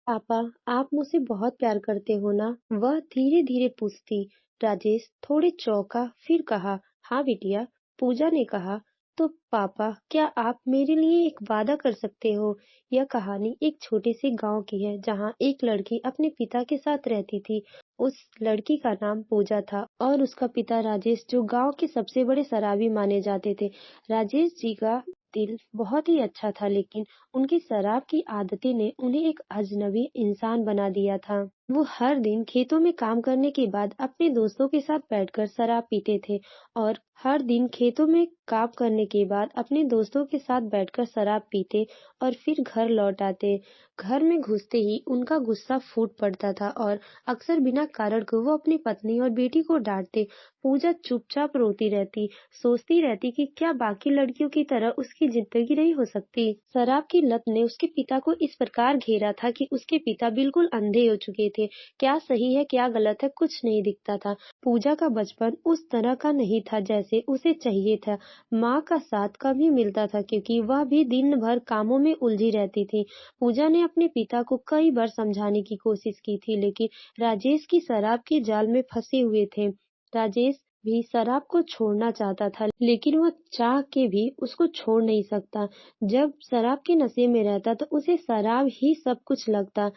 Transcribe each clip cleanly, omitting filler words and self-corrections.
पापा, आप मुझसे बहुत प्यार करते हो ना? वह धीरे धीरे पूछती। राजेश थोड़े चौंका, फिर कहा, हाँ बिटिया। पूजा ने कहा, तो पापा, क्या आप मेरे लिए एक वादा कर सकते हो? यह कहानी एक छोटे से गांव की है, जहां एक लड़की अपने पिता के साथ रहती थी। उस लड़की का नाम पूजा था और उसका पिता राजेश, जो गांव के सबसे बड़े शराबी माने जाते थे। राजेश जी का दिल बहुत ही अच्छा था, लेकिन उनकी शराब की आदतें ने उन्हें एक अजनबी इंसान बना दिया था। वो हर दिन खेतों में काम करने के बाद अपने दोस्तों के साथ बैठकर शराब पीते थे और हर दिन खेतों में काम करने के बाद अपने दोस्तों के साथ बैठकर शराब पीते और फिर घर लौट आते। घर में घुसते ही उनका गुस्सा फूट पड़ता था और अक्सर बिना कारण को वो अपनी पत्नी और बेटी को डांटते। पूजा चुपचाप रोती रहती, सोचती रहती कि क्या बाकी लड़कियों की तरह उसकी जिंदगी नहीं हो सकती। शराब की लत ने उसके पिता को इस प्रकार घेरा था कि उसके पिता बिल्कुल अंधे हो चुके थे। क्या सही है क्या गलत है कुछ नहीं दिखता था। पूजा का बचपन उस तरह का नहीं था जैसे उसे चाहिए था। माँ का साथ कम ही मिलता था, क्योंकि वह भी दिन भर कामों में उलझी रहती थी। पूजा ने अपने पिता को कई बार समझाने की कोशिश की थी, लेकिन राजेश की शराब के जाल में फंसे हुए थे। राजेश भी शराब को छोड़ना चाहता था, लेकिन वह चाह के भी उसको छोड़ नहीं सकता। जब शराब के नशे में रहता तो उसे शराब ही सब कुछ लगता।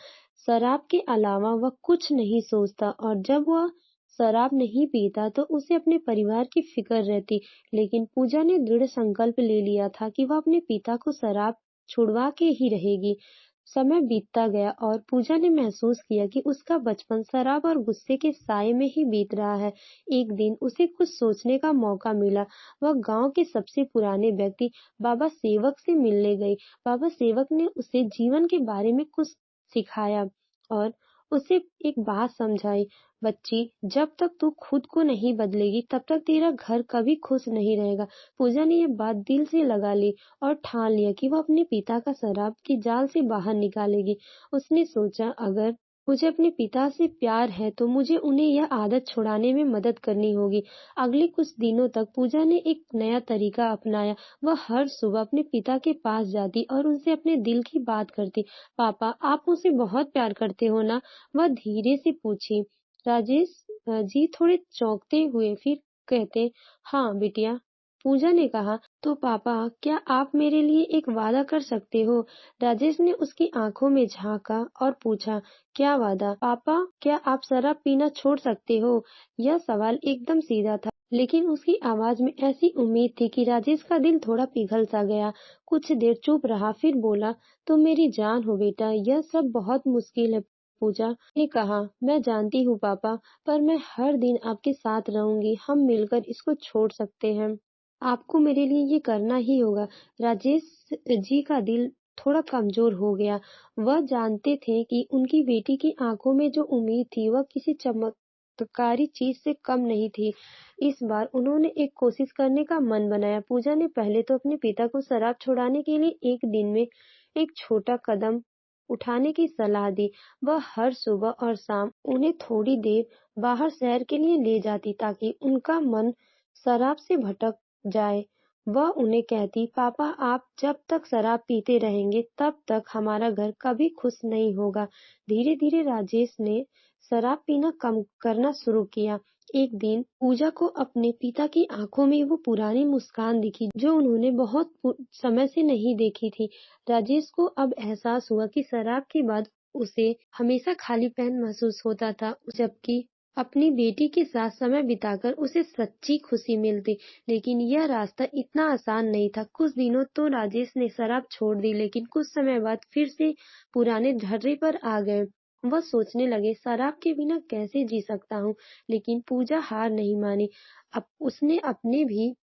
शराब के अलावा वह कुछ नहीं सोचता, और जब वह शराब नहीं पीता तो उसे अपने परिवार की फिक्र रहती। लेकिन पूजा ने दृढ़ संकल्प ले लिया था कि वह अपने पिता को शराब छुड़वा के ही रहेगी। समय बीतता गया और पूजा ने महसूस किया कि उसका बचपन शराब और गुस्से के साए में ही बीत रहा है। एक दिन उसे कुछ सोचने का मौका मिला। वह गांव के सबसे पुराने व्यक्ति बाबा सेवक से मिलने गई। बाबा सेवक ने उसे जीवन के बारे में कुछ सिखाया और उसे एक बात समझाई। बच्ची, जब तक तू खुद को नहीं बदलेगी तब तक तेरा घर कभी खुश नहीं रहेगा। पूजा ने यह बात दिल से लगा ली और ठान लिया कि वह अपने पिता का शराब की जाल से बाहर निकालेगी। उसने सोचा, अगर मुझे अपने पिता से प्यार है तो मुझे उन्हें यह आदत छुड़ाने में मदद करनी होगी। अगले कुछ दिनों तक पूजा ने एक नया तरीका अपनाया। वह हर सुबह अपने पिता के पास जाती और उनसे अपने दिल की बात करती। पापा, आप मुझसे बहुत प्यार करते हो ना? वह धीरे से पूछी। राजेश जी थोड़े चौंकते हुए फिर कहते, हाँ बिटिया। पूजा ने कहा, तो पापा, क्या आप मेरे लिए एक वादा कर सकते हो? राजेश ने उसकी आंखों में झांका और पूछा, क्या वादा पापा? क्या आप शराब पीना छोड़ सकते हो? यह सवाल एकदम सीधा था, लेकिन उसकी आवाज में ऐसी उम्मीद थी कि राजेश का दिल थोड़ा पिघल सा गया। कुछ देर चुप रहा, फिर बोला, तुम मेरी जान हो बेटा, यह सब बहुत मुश्किल है। पूजा ने कहा, मैं जानती हूँ पापा, पर मैं हर दिन आपके साथ रहूंगी। हम मिलकर इसको छोड़ सकते हैं। आपको मेरे लिए ये करना ही होगा। राजेश जी का दिल थोड़ा कमजोर हो गया। वह जानते थे कि उनकी बेटी की आंखों में जो उम्मीद थी वह किसी चमत्कारी चीज से कम नहीं थी। इस बार उन्होंने एक कोशिश करने का मन बनाया। पूजा ने पहले तो अपने पिता को शराब छुड़ाने के लिए एक दिन में एक छोटा कदम उठाने की सलाह दी। वह हर सुबह और शाम उन्हें थोड़ी देर बाहर सैर के लिए ले जाती, ताकि उनका मन शराब से भटक जाए। वह उन्हें कहती, पापा, आप जब तक शराब पीते रहेंगे तब तक हमारा घर कभी खुश नहीं होगा। धीरे धीरे राजेश ने शराब पीना कम करना शुरू किया। एक दिन पूजा को अपने पिता की आंखों में वो पुरानी मुस्कान दिखी जो उन्होंने बहुत समय से नहीं देखी थी। राजेश को अब एहसास हुआ कि शराब के बाद उसे हमेशा खालीपन महसूस होता था, जबकि अपनी बेटी के साथ समय बिताकर उसे सच्ची खुशी मिलती। लेकिन यह रास्ता इतना आसान नहीं था। कुछ दिनों तो राजेश ने शराब छोड़ दी, लेकिन कुछ समय बाद फिर से पुराने ढर्रे पर आ गए। वह सोचने लगे, शराब के बिना कैसे जी सकता हूँ। लेकिन पूजा हार नहीं मानी। अब उसने अपने भी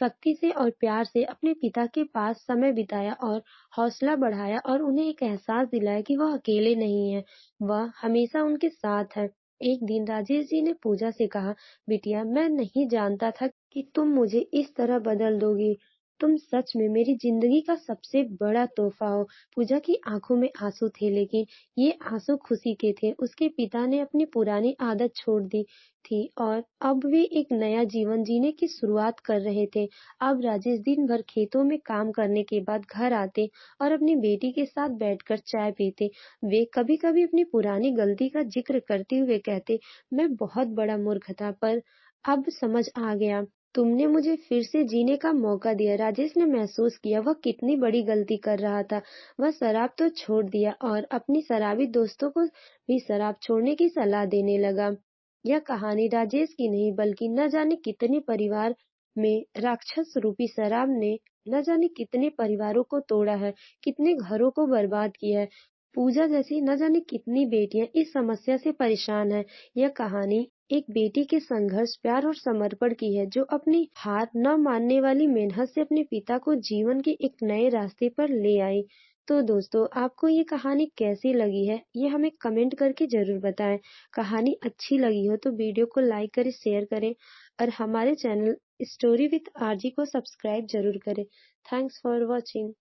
सख्ती से और प्यार से अपने पिता के पास समय बिताया और हौसला बढ़ाया, और उन्हें एक एहसास दिलाया कि वह अकेले नहीं है, वह हमेशा उनके साथ है। एक दिन राजेश जी ने पूजा से कहा, बिटिया, मैं नहीं जानता था कि तुम मुझे इस तरह बदल दोगी। तुम सच में मेरी जिंदगी का सबसे बड़ा तोहफा हो। पूजा की आंखों में आंसू थे, लेकिन ये आंसू खुशी के थे। उसके पिता ने अपनी पुरानी आदत छोड़ दी थी और अब वे एक नया जीवन जीने की शुरुआत कर रहे थे। अब राजेश दिन भर खेतों में काम करने के बाद घर आते और अपनी बेटी के साथ बैठकर चाय पीते। वे कभी-कभी अपनी पुरानी गलती का जिक्र करते हुए कहते, मैं बहुत बड़ा मूर्ख था, पर अब समझ आ गया। तुमने मुझे फिर से जीने का मौका दिया। राजेश ने महसूस किया वह कितनी बड़ी गलती कर रहा था। वह शराब तो छोड़ दिया और अपनी शराबी दोस्तों को भी शराब छोड़ने की सलाह देने लगा। यह कहानी राजेश की नहीं, बल्कि न जाने कितने परिवार में राक्षस रूपी शराब ने न जाने कितने परिवारों को तोड़ा है, कितने घरों को बर्बाद किया है। पूजा जैसी न जाने कितनी बेटियां इस समस्या से परेशान हैं। यह कहानी एक बेटी के संघर्ष, प्यार और समर्पण की है, जो अपनी हार न मानने वाली मेहनत से अपने पिता को जीवन के एक नए रास्ते पर ले आई। तो दोस्तों, आपको ये कहानी कैसी लगी है, ये हमें कमेंट करके जरूर बताएं। कहानी अच्छी लगी हो तो वीडियो को लाइक करें, शेयर करें और हमारे चैनल स्टोरी विद आरजी को सब्सक्राइब जरूर करें। Thanks for watching.